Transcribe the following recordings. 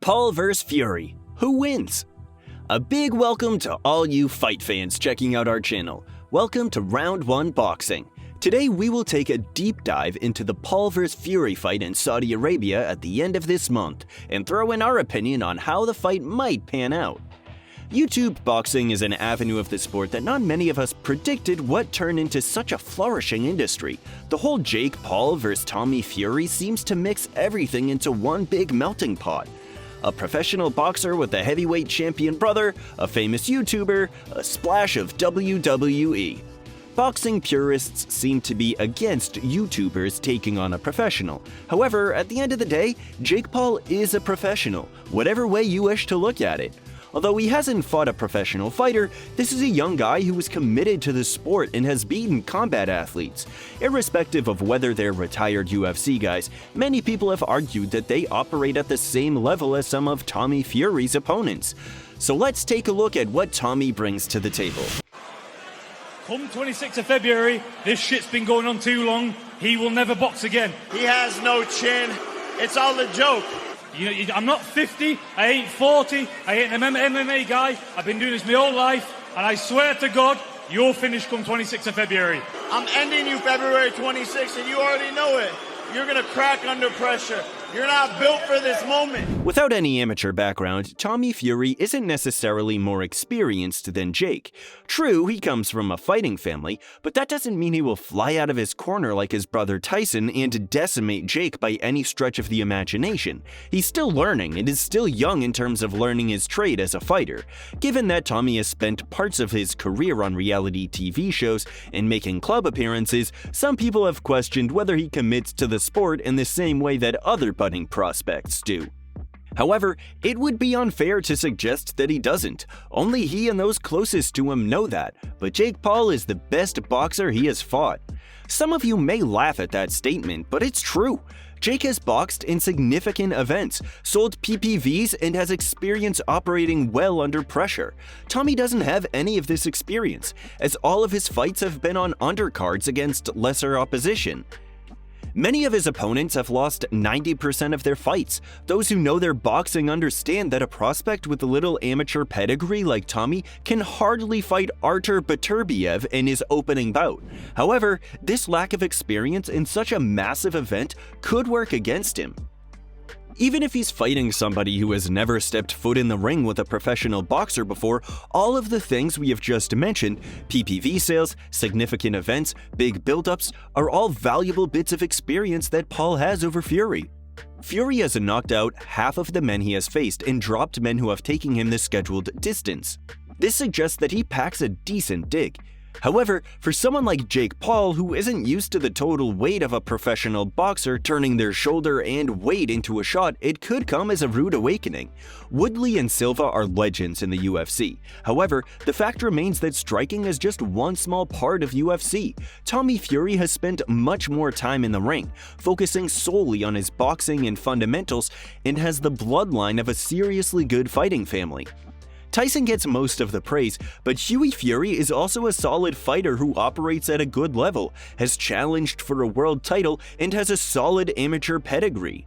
Paul vs. Fury. Who wins? A big welcome to all you fight fans checking out our channel. Welcome to Round 1 Boxing. Today we will take a deep dive into the Paul vs. Fury fight in Saudi Arabia at the end of this month and throw in our opinion on how the fight might pan out. YouTube boxing is an avenue of the sport that not many of us predicted would turn into such a flourishing industry. The whole Jake Paul vs. Tommy Fury seems to mix everything into one big melting pot. A professional boxer with a heavyweight champion brother, a famous YouTuber, a splash of WWE. Boxing purists seem to be against YouTubers taking on a professional. However, at the end of the day, Jake Paul is a professional, whatever way you wish to look at it. Although he hasn't fought a professional fighter, this is a young guy who is committed to the sport and has beaten combat athletes. Irrespective of whether they're retired UFC guys, many people have argued that they operate at the same level as some of Tommy Fury's opponents. So let's take a look at what Tommy brings to the table. Come 26th of February, this shit's been going on too long. He will never box again. He has no chin. It's all a joke. I'm not 50, I ain't 40, I ain't an MMA guy. I've been doing this my whole life, and I swear to God, you'll finish come 26th of February. I'm ending you February 26th, and you already know it. You're gonna crack under pressure. You're not built for this moment. Without any amateur background, Tommy Fury isn't necessarily more experienced than Jake. True, he comes from a fighting family, but that doesn't mean he will fly out of his corner like his brother Tyson and decimate Jake by any stretch of the imagination. He's still learning and is still young in terms of learning his trade as a fighter. Given that Tommy has spent parts of his career on reality TV shows and making club appearances, some people have questioned whether he commits to the sport in the same way that other budding prospects do. However, it would be unfair to suggest that he doesn't. Only he and those closest to him know that, but Jake Paul is the best boxer he has fought. Some of you may laugh at that statement, but it's true. Jake has boxed in significant events, sold PPVs, and has experience operating well under pressure. Tommy doesn't have any of this experience, as all of his fights have been on undercards against lesser opposition. Many of his opponents have lost 90% of their fights. Those who know their boxing understand that a prospect with a little amateur pedigree like Tommy can hardly fight Artur Beterbiev in his opening bout. However, this lack of experience in such a massive event could work against him. Even if he's fighting somebody who has never stepped foot in the ring with a professional boxer before, all of the things we have just mentioned, PPV sales, significant events, big build-ups, are all valuable bits of experience that Paul has over Fury. Fury has knocked out half of the men he has faced and dropped men who have taken him the scheduled distance. This suggests that he packs a decent dig. However, for someone like Jake Paul, who isn't used to the total weight of a professional boxer turning their shoulder and weight into a shot, it could come as a rude awakening. Woodley and Silva are legends in the UFC. However, the fact remains that striking is just one small part of UFC. Tommy Fury has spent much more time in the ring, focusing solely on his boxing and fundamentals, and has the bloodline of a seriously good fighting family. Tyson gets most of the praise, but Hughie Fury is also a solid fighter who operates at a good level, has challenged for a world title, and has a solid amateur pedigree.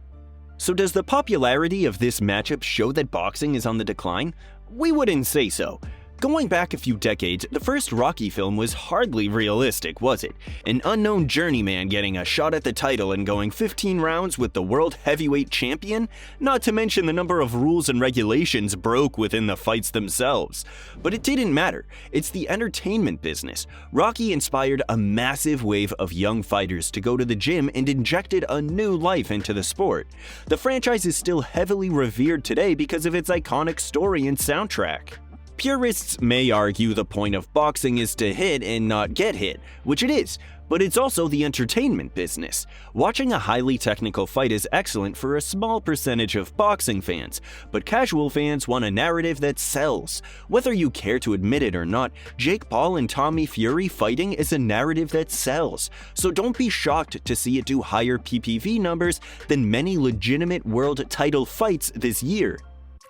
So does the popularity of this matchup show that boxing is on the decline? We wouldn't say so. Going back a few decades, the first Rocky film was hardly realistic, was it? An unknown journeyman getting a shot at the title and going 15 rounds with the world heavyweight champion? Not to mention the number of rules and regulations broke within the fights themselves. But it didn't matter. It's the entertainment business. Rocky inspired a massive wave of young fighters to go to the gym and injected a new life into the sport. The franchise is still heavily revered today because of its iconic story and soundtrack. Purists may argue the point of boxing is to hit and not get hit, which it is, but it's also the entertainment business. Watching a highly technical fight is excellent for a small percentage of boxing fans, but casual fans want a narrative that sells. Whether you care to admit it or not, Jake Paul and Tommy Fury fighting is a narrative that sells, so don't be shocked to see it do higher PPV numbers than many legitimate world title fights this year.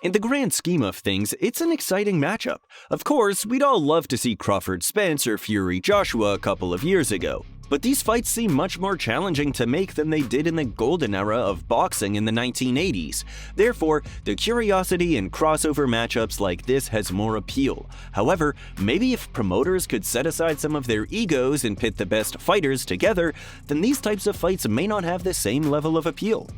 In the grand scheme of things, it's an exciting matchup. Of course, we'd all love to see Crawford Spence or Fury Joshua a couple of years ago. but these fights seem much more challenging to make than they did in the golden era of boxing in the 1980s. Therefore, the curiosity in crossover matchups like this has more appeal. However, maybe if promoters could set aside some of their egos and pit the best fighters together, then these types of fights may not have the same level of appeal.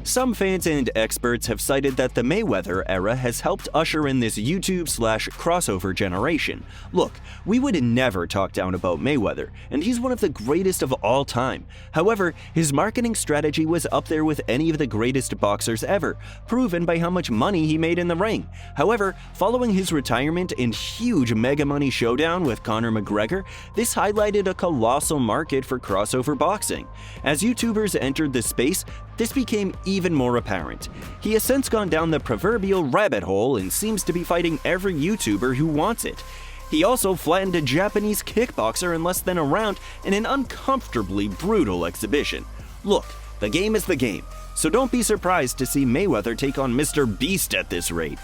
Some fans and experts have cited that the Mayweather era has helped usher in this YouTube/crossover generation. Look, we would never talk down about Mayweather, and he's one of the greatest of all time. However, his marketing strategy was up there with any of the greatest boxers ever, proven by how much money he made in the ring. However, following his retirement and huge mega money showdown with Conor McGregor, this highlighted a colossal market for crossover boxing. As YouTubers entered the space, this became even more apparent. He has since gone down the proverbial rabbit hole and seems to be fighting every YouTuber who wants it. He also flattened a Japanese kickboxer in less than a round in an uncomfortably brutal exhibition. Look, the game is the game, so don't be surprised to see Mayweather take on Mr. Beast at this rate.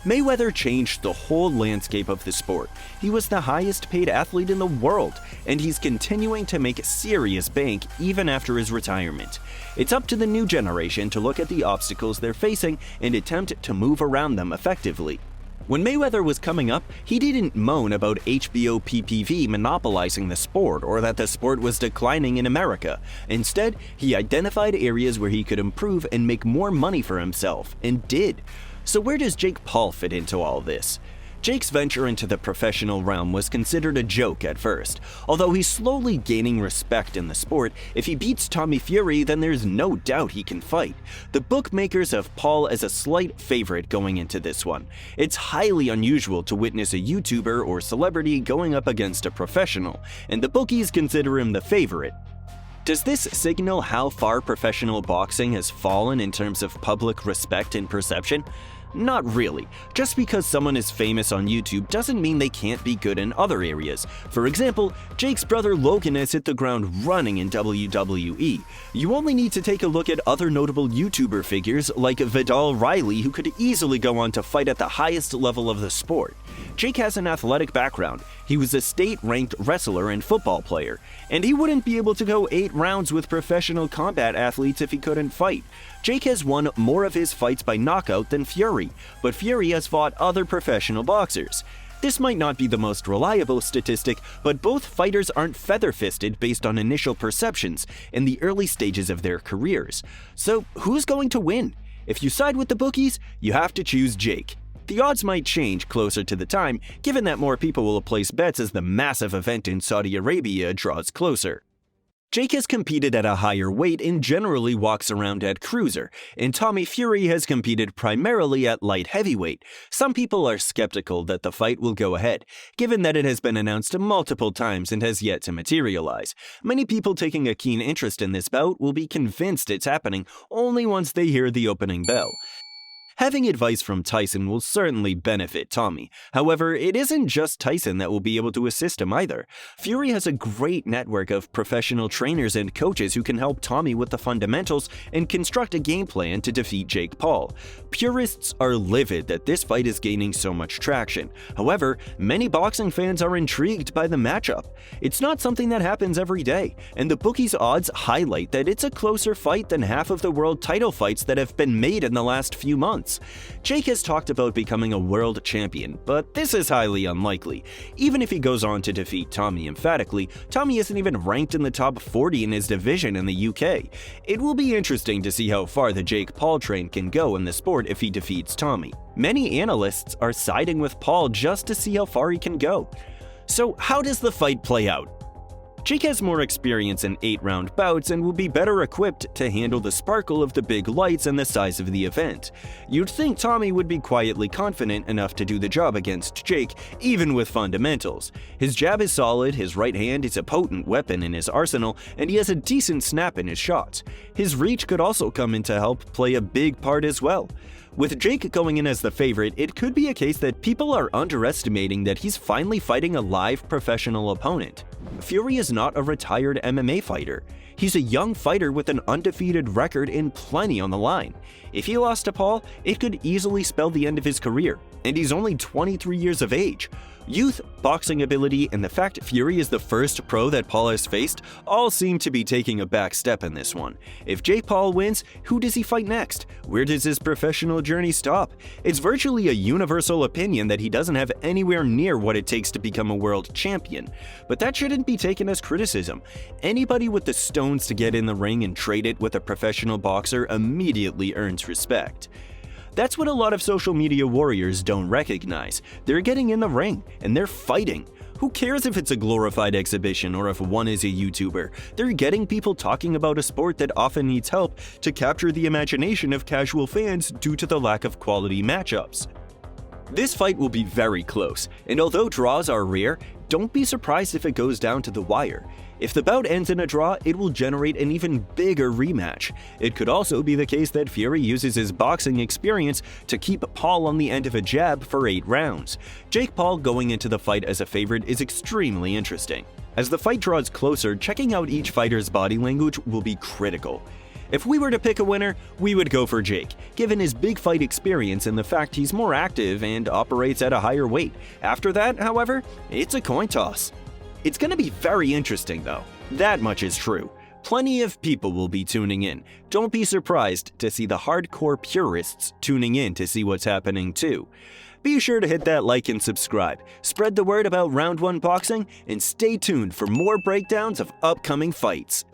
Mayweather changed the whole landscape of the sport. He was the highest paid athlete in the world, and he's continuing to make serious bank even after his retirement. It's up to the new generation to look at the obstacles they're facing and attempt to move around them effectively. When Mayweather was coming up, he didn't moan about HBO PPV monopolizing the sport or that the sport was declining in America. Instead, he identified areas where he could improve and make more money for himself, and did. So where does Jake Paul fit into all this? Jake's venture into the professional realm was considered a joke at first. Although he's slowly gaining respect in the sport, if he beats Tommy Fury, then there's no doubt he can fight. The bookmakers have Paul as a slight favorite going into this one. It's highly unusual to witness a YouTuber or celebrity going up against a professional, and the bookies consider him the favorite. Does this signal how far professional boxing has fallen in terms of public respect and perception? Not really. Just because someone is famous on YouTube doesn't mean they can't be good in other areas. For example, Jake's brother Logan has hit the ground running in WWE. You only need to take a look at other notable YouTuber figures like Vidal Riley, who could easily go on to fight at the highest level of the sport. Jake has an athletic background. He was a state-ranked wrestler and football player, and he wouldn't be able to go 8 rounds with professional combat athletes if he couldn't fight. Jake has won more of his fights by knockout than Fury, but Fury has fought other professional boxers. This might not be the most reliable statistic, but both fighters aren't feather-fisted based on initial perceptions in the early stages of their careers. So who's going to win? If you side with the bookies, you have to choose Jake. The odds might change closer to the time, given that more people will place bets as the massive event in Saudi Arabia draws closer. Jake has competed at a higher weight and generally walks around at cruiser, and Tommy Fury has competed primarily at light heavyweight. Some people are skeptical that the fight will go ahead, given that it has been announced multiple times and has yet to materialize. Many people taking a keen interest in this bout will be convinced it's happening only once they hear the opening bell. Having advice from Tyson will certainly benefit Tommy. However, it isn't just Tyson that will be able to assist him either. Fury has a great network of professional trainers and coaches who can help Tommy with the fundamentals and construct a game plan to defeat Jake Paul. Purists are livid that this fight is gaining so much traction. However, many boxing fans are intrigued by the matchup. It's not something that happens every day, and the bookies' odds highlight that it's a closer fight than half of the world title fights that have been made in the last few months. Jake has talked about becoming a world champion, but this is highly unlikely. Even if he goes on to defeat Tommy emphatically, Tommy isn't even ranked in the top 40 in his division in the UK. It will be interesting to see how far the Jake Paul train can go in the sport if he defeats Tommy. Many analysts are siding with Paul just to see how far he can go. So how does the fight play out? Jake has more experience in 8-round bouts and will be better equipped to handle the sparkle of the big lights and the size of the event. You'd think Tommy would be quietly confident enough to do the job against Jake, even with fundamentals. His jab is solid, his right hand is a potent weapon in his arsenal, and he has a decent snap in his shots. His reach could also come in to help play a big part as well. With Jake going in as the favorite, it could be a case that people are underestimating that he's finally fighting a live professional opponent. Fury is not a retired MMA fighter. He's a young fighter with an undefeated record and plenty on the line. If he lost to Paul, it could easily spell the end of his career, and he's only 23 years of age. Youth, boxing ability, and the fact Fury is the first pro that Paul has faced all seem to be taking a back step in this one. If Jake Paul wins, who does he fight next? Where does his professional journey stop? It's virtually a universal opinion that he doesn't have anywhere near what it takes to become a world champion. But that shouldn't be taken as criticism. Anybody with the stones to get in the ring and trade it with a professional boxer immediately earns respect. That's what a lot of social media warriors don't recognize. They're getting in the ring, and they're fighting. Who cares if it's a glorified exhibition or if one is a YouTuber? They're getting people talking about a sport that often needs help to capture the imagination of casual fans due to the lack of quality matchups. This fight will be very close, and although draws are rare, don't be surprised if it goes down to the wire. If the bout ends in a draw, it will generate an even bigger rematch. It could also be the case that Fury uses his boxing experience to keep Paul on the end of a jab for 8 rounds. Jake Paul going into the fight as a favorite is extremely interesting. As the fight draws closer, checking out each fighter's body language will be critical. If we were to pick a winner, we would go for Jake, given his big fight experience and the fact he's more active and operates at a higher weight. After that, however, it's a coin toss. It's going to be very interesting though. That much is true. Plenty of people will be tuning in. Don't be surprised to see the hardcore purists tuning in to see what's happening too. Be sure to hit that like and subscribe, spread the word about Round 1 boxing, and stay tuned for more breakdowns of upcoming fights.